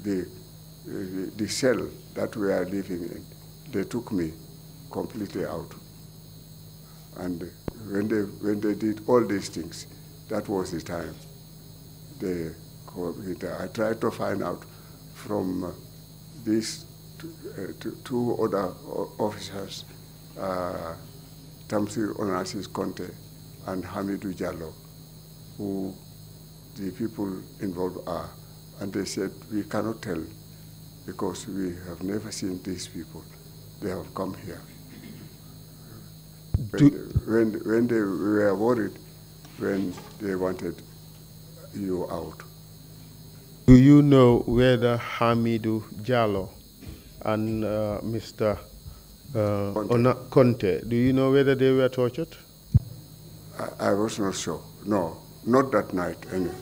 the, the cell that we are living in, they took me completely out. And when they did all these things, that was the time. I tried to find out from these two other officers, Tamsir Onassis Conte and Hamidou Diallo, who the people involved are. And they said, we cannot tell because we have never seen these people. They have come here. When they were worried, when they wanted you out. Do you know whether Hamidou Diallo and Mr. Conte, do you know whether they were tortured? I was not sure. No, not that night anyway.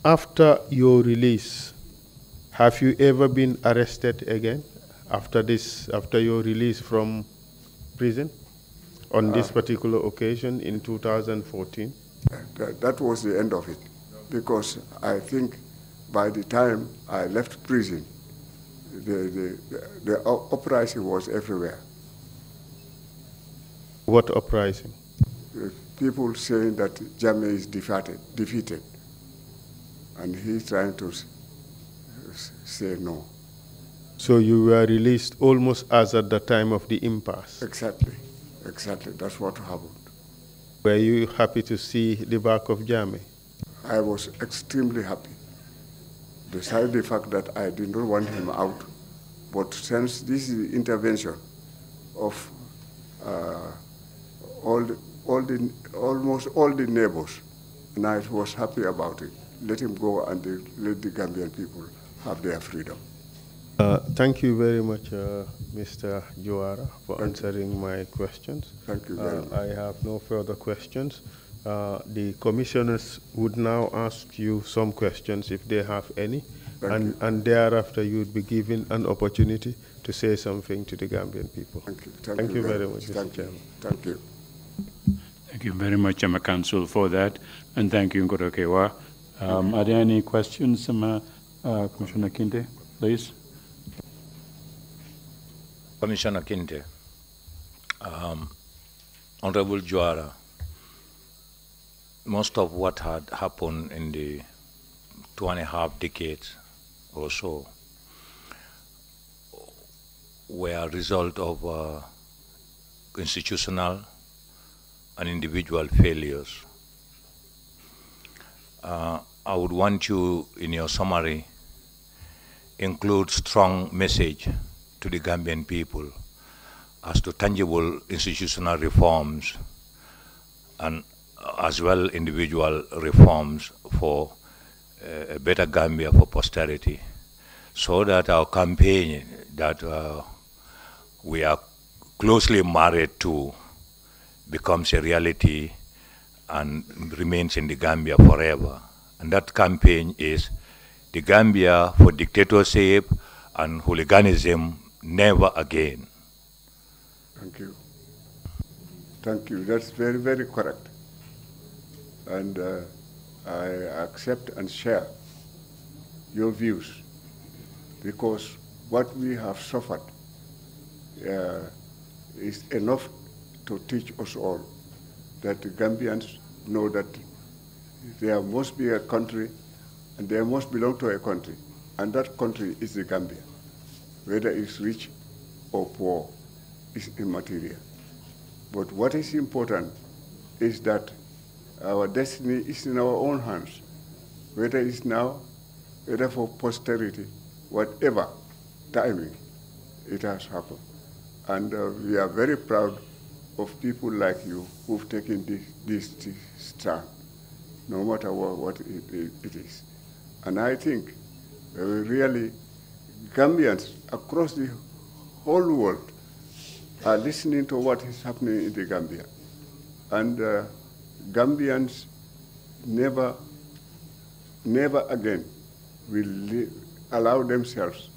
After your release, have you ever been arrested again after your release from prison on this particular occasion in 2014? That was the end of it, because I think by the time I left prison, the uprising was everywhere. What uprising? People saying that Jammeh is defeated, and he's trying to say no. So you were released almost as at the time of the impasse? Exactly, that's what happened. Were you happy to see the back of Jammeh? I was extremely happy, besides the fact that I did not want him out, but since this is the intervention of almost all the neighbors, and I was happy about it. Let him go and let the Gambian people have their freedom. Thank you very much, Mr. Juara, for answering my questions. Thank you very much. I have no further questions. The commissioners would now ask you some questions if they have any, and thereafter you would be given an opportunity to say something to the Gambian people. Thank you. Thank you very much, Mr. Chairman. Thank you. Thank you very much, Council, for that, and thank you, Nkorokewa. Are there any questions, Commissioner Kinte, please? Commissioner Kinte, Honorable Juara, most of what had happened in the 2.5 decades or so were a result of institutional and individual failures. I would want you, in your summary, include strong message to the Gambian people as to tangible institutional reforms and as well individual reforms for a better Gambia for posterity, so that our campaign that we are closely married to becomes a reality and remains in the Gambia forever. And that campaign is the Gambia for dictatorship and hooliganism never again. Thank you. Thank you. That's very, very correct. And I accept and share your views, because what we have suffered is enough to teach us all that the Gambians know that there must be a country and they must belong to a country, and that country is the Gambia. Whether it's rich or poor is immaterial. But what is important is that our destiny is in our own hands, whether it's now, whether for posterity, whatever timing it has happened. And we are very proud of people like you who've taken this stand, no matter what it is. And I think really Gambians across the whole world are listening to what is happening in the Gambia. And Gambians never again will allow themselves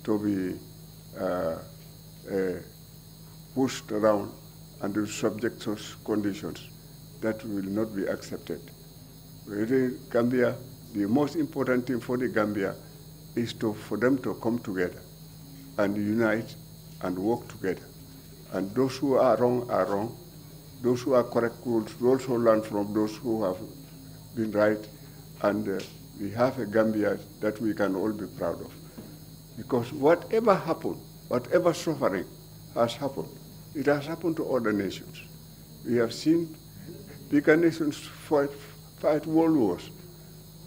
to be pushed around and subject to conditions that will not be accepted. Really, Gambia the most important thing for the Gambia is for them to come together and unite and work together. And those who are wrong. Those who are correct will also learn from those who have been right. And we have a Gambia that we can all be proud of. Because whatever happened, whatever suffering has happened, it has happened to other nations. We have seen bigger nations fight world wars.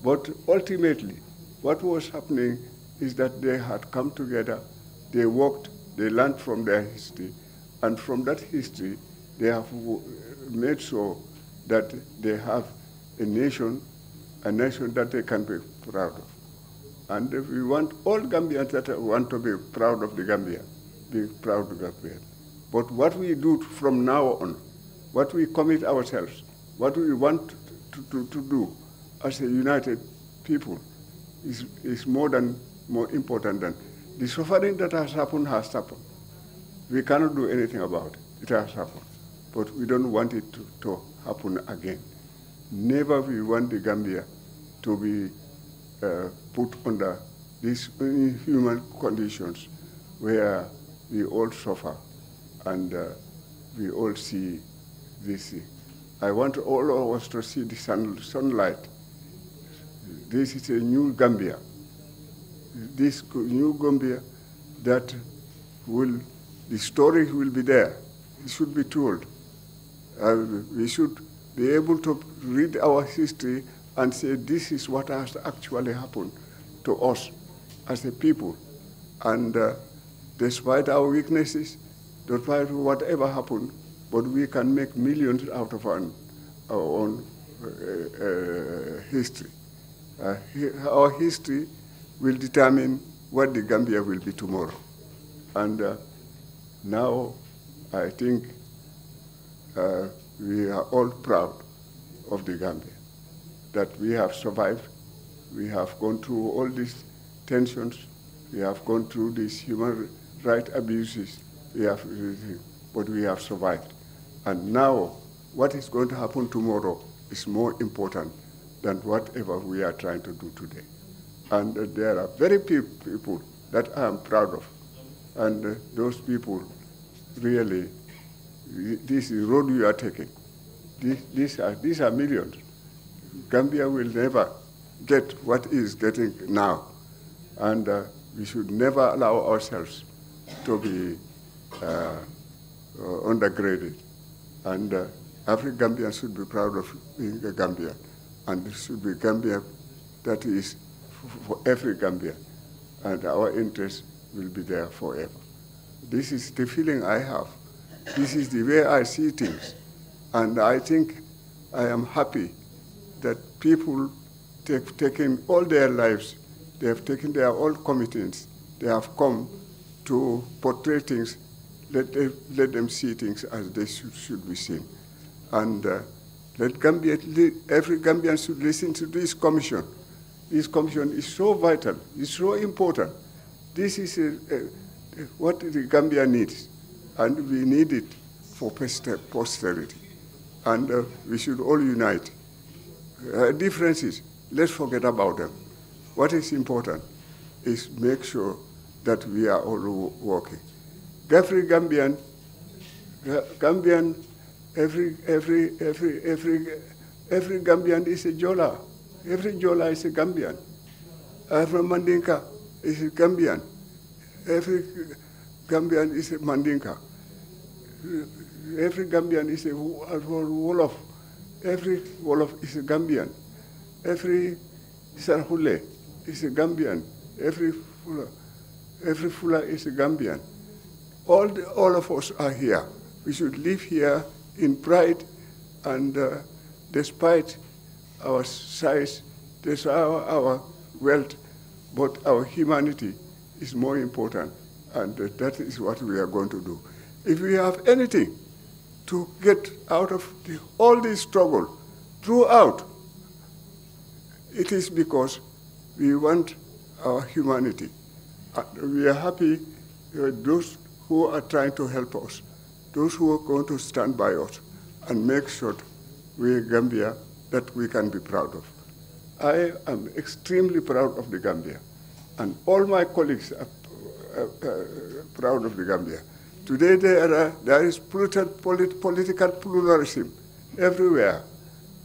But ultimately, what was happening is that they had come together, they worked, they learned from their history, and from that history, they have made sure that they have a nation that they can be proud of. And we want all Gambians that want to be proud of the Gambia, be proud of the Gambia. But what we do from now on, what we commit ourselves, what we want to do as a united people is more important than the suffering that has happened has happened. We cannot do anything about it. It has happened. But we don't want it to happen again. Never we want the Gambia to be put under these inhuman conditions where we all suffer and we all see this. I want all of us to see the sunlight. This is a new Gambia. This new Gambia that the story will be there. It should be told. We should be able to read our history and say this is what has actually happened to us as a people. And despite our weaknesses, despite whatever happened, but we can make millions out of our own history. Our history will determine what the Gambia will be tomorrow. And now I think we are all proud of the Gambia, that we have survived. We have gone through all these tensions. We have gone through these human rights abuses. But we have survived. And now, what is going to happen tomorrow is more important than whatever we are trying to do today. And there are very few people that I am proud of. And those people really, this is the road we are taking. These are millions. Gambia will never get what is getting now. And we should never allow ourselves to be undergraded. And every Gambian should be proud of being a Gambian. And it should be Gambia that is for every Gambian. And our interest will be there forever. This is the feeling I have. This is the way I see things. And I think I am happy that people have taken all their lives, they have taken their own commitments, they have come to portray things, let them see things as they should be seen. And let Gambia, every Gambian should listen to this commission. This commission is so vital, it's so important. This is what the Gambia needs, and we need it for posterity. And we should all unite. Differences, let's forget about them. What is important is make sure that we are all working. Every Gambian, every Gambian is a Jola. Every Jola is a Gambian. Every Mandinka is a Gambian. Every Gambian is a Mandinka. Every Gambian is a Wolof. Every Wolof is a Gambian. Every Sarhule is a Gambian. Every Fula is a Gambian. All of us are here. We should live here in pride, and despite our size, despite our wealth, but our humanity is more important, and that is what we are going to do. If we have anything to get out of all this struggle throughout, it is because we want our humanity. We are happy those who are trying to help us, those who are going to stand by us and make sure we are Gambia that we can be proud of. I am extremely proud of the Gambia, and all my colleagues are proud of the Gambia. Today there is political pluralism everywhere.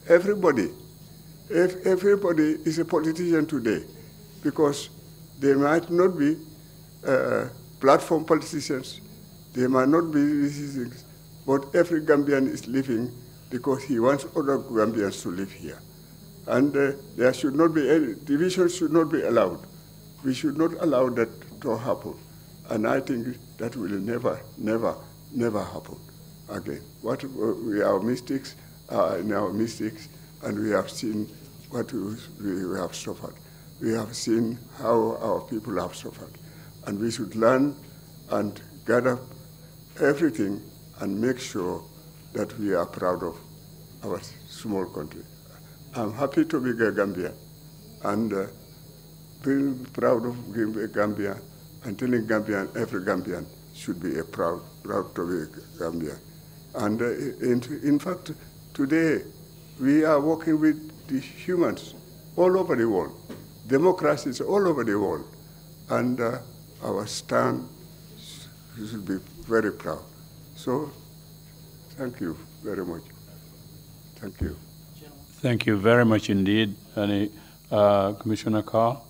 Everybody is a politician today, because they might not be platform politicians, they might not be these things, but every Gambian is living because he wants other Gambians to live here. And there should not be any division, should not be allowed. We should not allow that to happen. And I think that will never happen again. Our mistakes are in our mistakes, and we have seen what we have suffered. We have seen how our people have suffered. And we should learn and gather everything and make sure that we are proud of our small country. I'm happy to be a Gambian, and being proud of being a Gambian and telling Gambian, every Gambian should be proud to be a Gambian. And in fact, today we are working with the humans all over the world, democracies all over the world, and our stand should be very proud. So, thank you very much. Thank you. Thank you very much indeed. Commissioner Carr?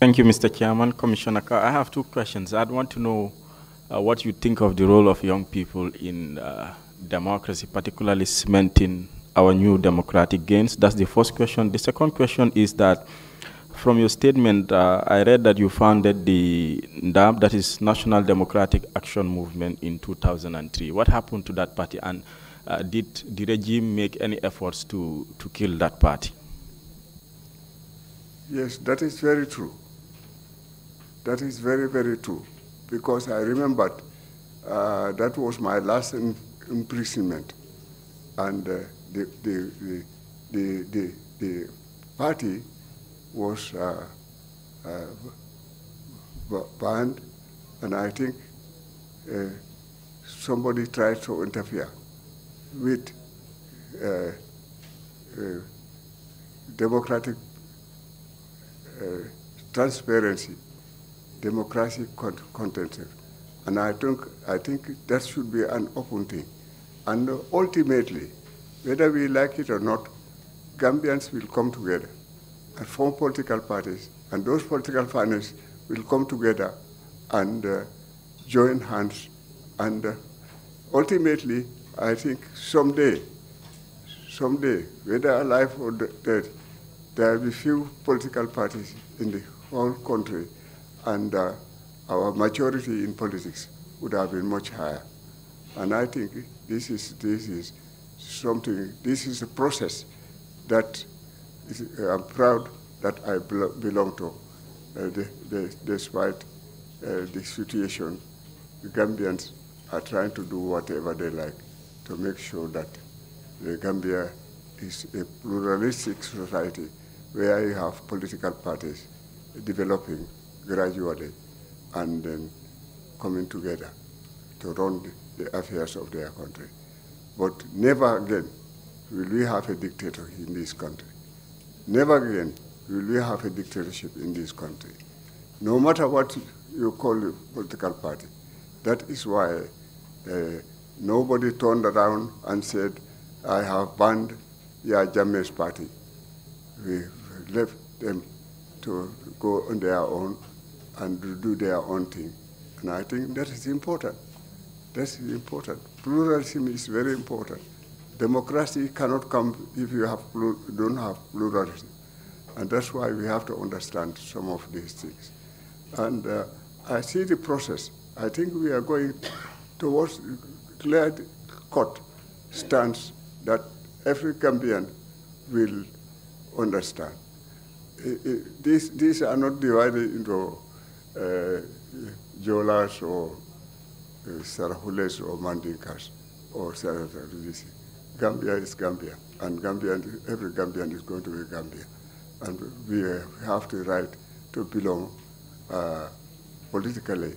Thank you, Mr. Chairman. Commissioner Carr, I have two questions. I'd want to know what you think of the role of young people in democracy, particularly cementing our new democratic gains. That's the first question. The second question is that from your statement, I read that you founded the NDAM, that is National Democratic Action Movement, in 2003. What happened to that party, and did the regime make any efforts to kill that party? Yes, that is very true. That is very, very true. Because I remembered that was my last imprisonment. And the party was banned, and I think somebody tried to interfere with democratic transparency, democracy content, and I think that should be an open thing. And ultimately, whether we like it or not, Gambians will come together and form political parties, and those political parties will come together and join hands, and ultimately, I think someday, whether alive or dead, there will be few political parties in the whole country, and our majority in politics would have been much higher. And I think this is something. This is a process that I'm proud that I belong to. Despite the situation, the Gambians are trying to do whatever they like to make sure that the Gambia is a pluralistic society where you have political parties developing gradually and then coming together to run the affairs of their country. But never again will we have a dictator in this country. Never again will we have a dictatorship in this country. No matter what you call a political party. That is why nobody turned around and said, I have banned Yahya Jammeh's party. We left them to go on their own and do their own thing. And I think that is important. That is important. Pluralism is very important. Democracy cannot come if you don't have pluralism. And that's why we have to understand some of these things. And I see the process. I think we are going towards clear-cut stance that every Gambian will understand. These are not divided into Jolas or Sarahules or Mandinkas or Sarahulis. Gambia is Gambia, and every Gambian is going to be Gambia. And we have the right to belong politically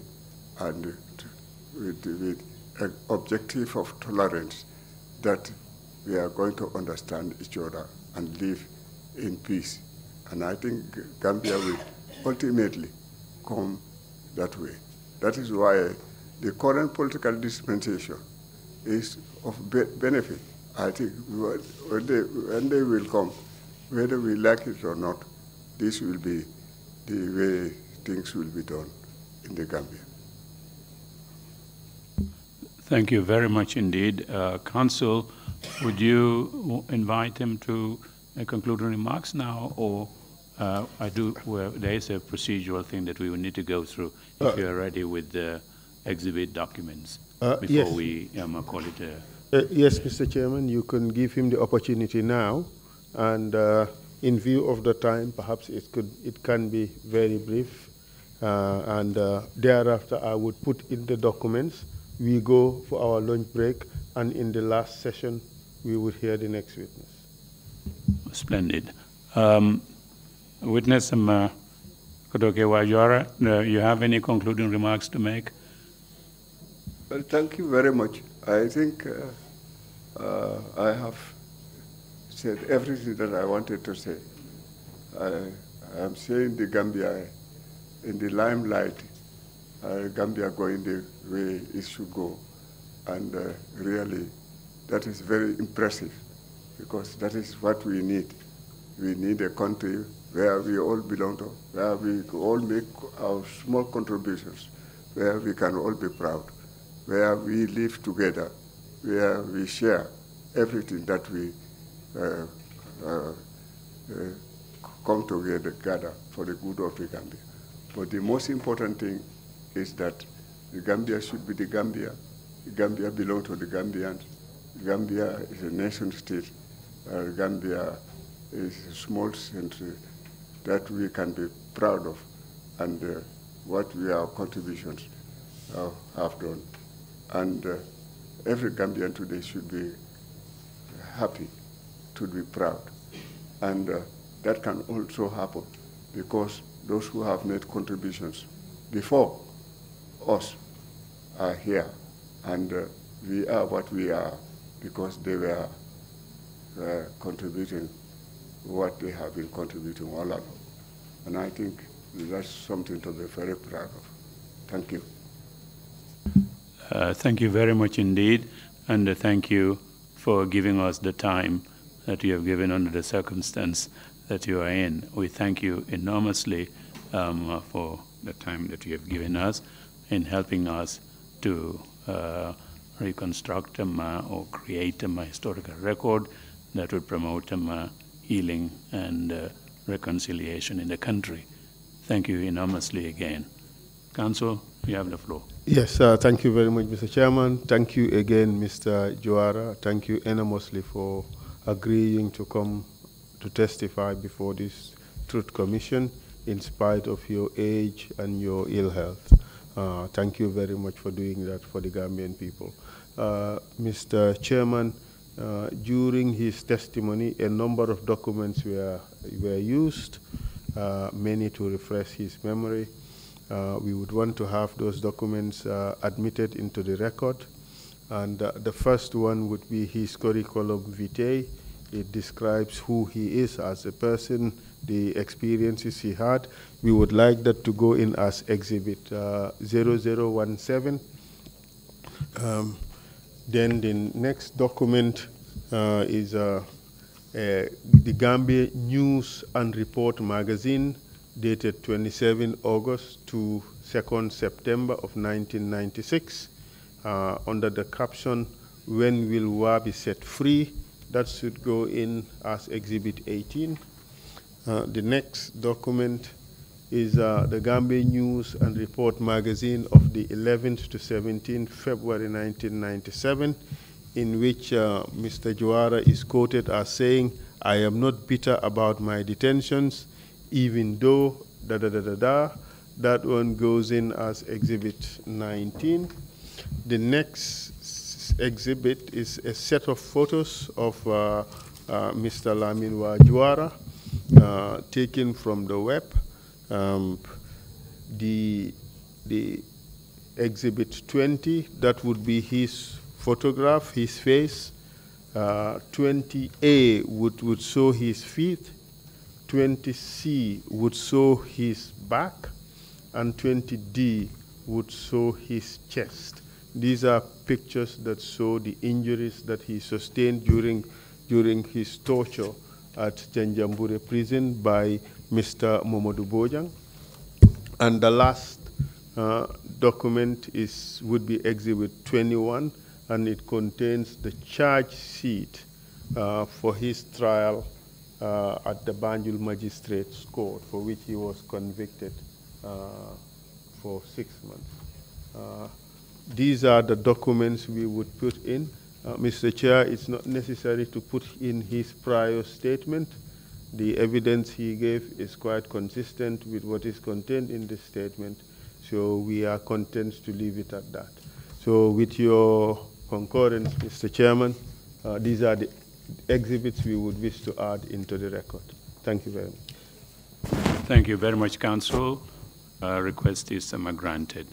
and with an objective of tolerance that we are going to understand each other and live in peace. And I think Gambia will ultimately come that way. That is why the current political dispensation is of benefit. I think when they will come, whether we like it or not, this will be the way things will be done in the Gambia. Thank you very much indeed. Council, would you invite him to conclude remarks now, or there is a procedural thing that we will need to go through if you are ready with the exhibit documents before yes. we call it a... Yes, Mr. Chairman, you can give him the opportunity now, and in view of the time, perhaps it can be very brief, and thereafter I would put in the documents. We go for our lunch break, and in the last session, we would hear the next witness. Splendid. Witness Kodoke Wajwara, you have any concluding remarks to make? Well, thank you very much. I think I have said everything that I wanted to say. I am saying the Gambia in the limelight, Gambia going the way it should go. And really, that is very impressive, because that is what we need. We need a country where we all belong to, where we all make our small contributions, where we can all be proud, where we live together, where we share everything that we come together for the good of the Gambia. But the most important thing is that the Gambia should be the Gambia. The Gambia belongs to the Gambians. The Gambia is a nation state. Gambia is a small country that we can be proud of, and what our contributions have done. And every Gambian today should be happy, should be proud. And that can also happen because those who have made contributions before us are here, and we are what we are because they were contributing what they have been contributing all along. And I think that's something to be very proud of. Thank you. Thank you very much indeed, and thank you for giving us the time that you have given under the circumstance that you are in. We thank you enormously for the time that you have given us in helping us to reconstruct or create a historical record that would promote healing and reconciliation in the country. Thank you enormously again. Council, you have the floor. Yes, thank you very much, Mr. Chairman. Thank you again, Mr. Jawara. Thank you enormously for agreeing to come to testify before this Truth Commission in spite of your age and your ill health. Thank you very much for doing that for the Gambian people. Mr. Chairman, during his testimony, a number of documents were used, many to refresh his memory. We would want to have those documents admitted into the record. And the first one would be his curriculum vitae. It describes who he is as a person, the experiences he had. We would like that to go in as Exhibit 0017. Then the next document is the Gambia News and Report magazine, dated 27 August to 2nd September of 1996, under the caption, "When will Wa be set free?" That should go in as Exhibit 18. The next document is the Gambia News and Report magazine of the 11th to 17th February 1997, in which Mr. Jawara is quoted as saying, "I am not bitter about my detentions, even though That one goes in as Exhibit 19. The next exhibit is a set of photos of Mr. Lamin Jawara, taken from the web. The Exhibit 20, that would be his photograph, his face, 20A would show his feet, 20C would show his back, and 20D would show his chest. These are pictures that show the injuries that he sustained during his torture at Janjambure prison by Mr. Momodou Bojang. And the last document would be Exhibit 21, and it contains the charge sheet for his trial at the Banjul Magistrates Court, for which he was convicted for 6 months. These are the documents we would put in. Mr. Chair, it's not necessary to put in his prior statement. The evidence he gave is quite consistent with what is contained in this statement, so we are content to leave it at that. So with your concurrence, Mr. Chairman, these are the exhibits we would wish to add into the record. Thank you very much. Thank you very much, Counsel. Request is granted,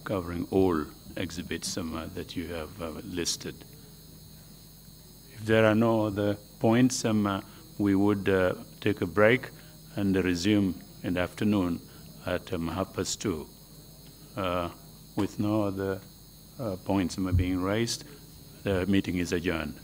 covering all exhibits that you have listed. If there are no other points, we would take a break and resume in the afternoon at 2:30. With no other points being raised, the meeting is adjourned.